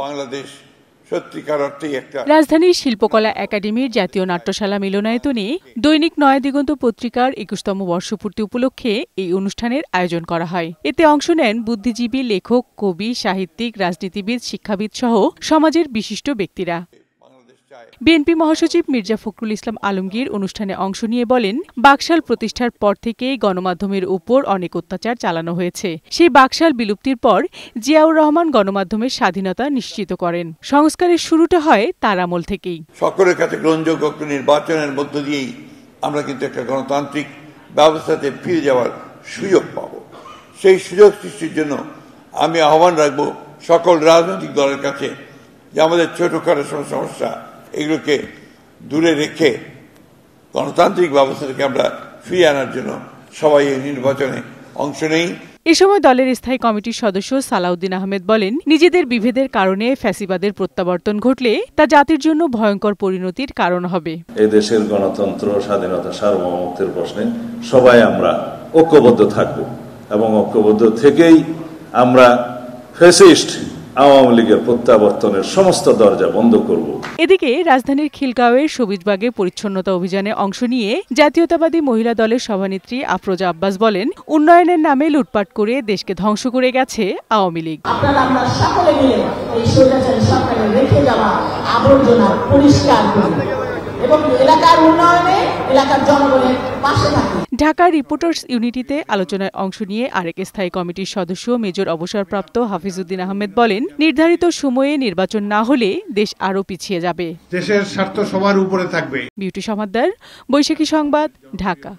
বাংলাদেশ সত্যিকার অর্থেই একটা। রাজধানীর শিল্পকলা একাডেমির জাতীয় নাট্যশালা মিলনায়তনে দৈনিক নয়া দিগন্ত পত্রিকার ২১তম বর্ষপূর্তি উপলক্ষে এই অনুষ্ঠানের আয়োজন করা হয়। এতে অংশ নেন বুদ্ধিজীবী, লেখক, কবি, সাহিত্যিক, রাজনীতিবিদ, শিক্ষাবিদ সহ সমাজের বিশিষ্ট ব্যক্তিরা। বিএনপি মহাসচিব মির্জা ফখরুল ইসলাম আলমগীর অনুষ্ঠানে অংশ নিয়ে বলেন, বাকশাল প্রতিষ্ঠার পর থেকেই গণমাধ্যমের উপর অনেক অত্যাচার চালানো হয়েছে। সেই বাকশাল বিলুপ্তির পর জিয়াউর রহমান গণমাধ্যমের স্বাধীনতা নিশ্চিত করেন। সংস্কারের শুরুটা হয় তার আমল থেকেই। সকলের কাছে গ্রহণযোগ্য একটা নির্বাচনের মধ্য দিয়েই আমরা কিন্তু একটা গণতান্ত্রিক ব্যবস্থাতে ফিরে যাওয়ার সুযোগ পাব। সেই সুযোগ সৃষ্টির জন্য আমি আহ্বান রাখব সকল রাজনৈতিক দলের কাছে যে আমাদের ছোটখাটো সমস্যা এগুলোকে দূরে রেখে গণতান্ত্রিক ব্যবস্থা থেকে আমরা ফিরিয়ে আনার জন্য সবাই এই নির্বাচনে অংশ নেই। এ সময় দলের স্থায়ী কমিটির সদস্য সালাউদ্দিন আহমেদ বলেন, নিজেদের বিভেদের কারণে ফ্যাসিবাদের প্রত্যাবর্তন ঘটলে তা জাতির জন্য ভয়ঙ্কর পরিণতির কারণ হবে। এই দেশের গণতন্ত্র, স্বাধীনতা, সার্বভৌমত্বের প্রশ্নে সবাই আমরা ঐক্যবদ্ধ থাকব এবং ঐক্যবদ্ধ থেকেই আমরা ফ্যাসিস্ট আওয়ামী লীগের প্রত্যাবর্তনের সমস্ত দরজা বন্ধ করব। এদিকে রাজধানীর খিলগাঁওয়ের সবুজবাগে পরিচ্ছন্নতা অভিযানে অংশ নিয়ে জাতীয়তাবাদী মহিলা দলের সভানেত্রী আফরোজা আব্বাস বলেন, উন্নয়নের নামে লুটপাট করে দেশকে ধ্বংস করে গেছে আওয়ামী লীগ। আমরা সকলে মিলে এই স্বৈরাচারী সরকারের রেখে যাওয়া আবর্জনা পরিষ্কার করব এবং এলাকার উন্নয়নে এলাকার জনগণের পাশে থাকব। ঢাকা রিপোর্টার্স ইউনিটিতে আলোচনায় অংশ নিয়ে আরেক স্থায়ী কমিটির সদস্য মেজর অবসরপ্রাপ্ত হাফিজউদ্দিন আহমেদ বলেন, নির্ধারিত সময়ে নির্বাচন না হলে দেশ আরও পিছিয়ে যাবে। দেশের স্বার্থ সবার উপরে থাকবে। বিউটি সমাদ্দার, বৈশাখী সংবাদ, ঢাকা।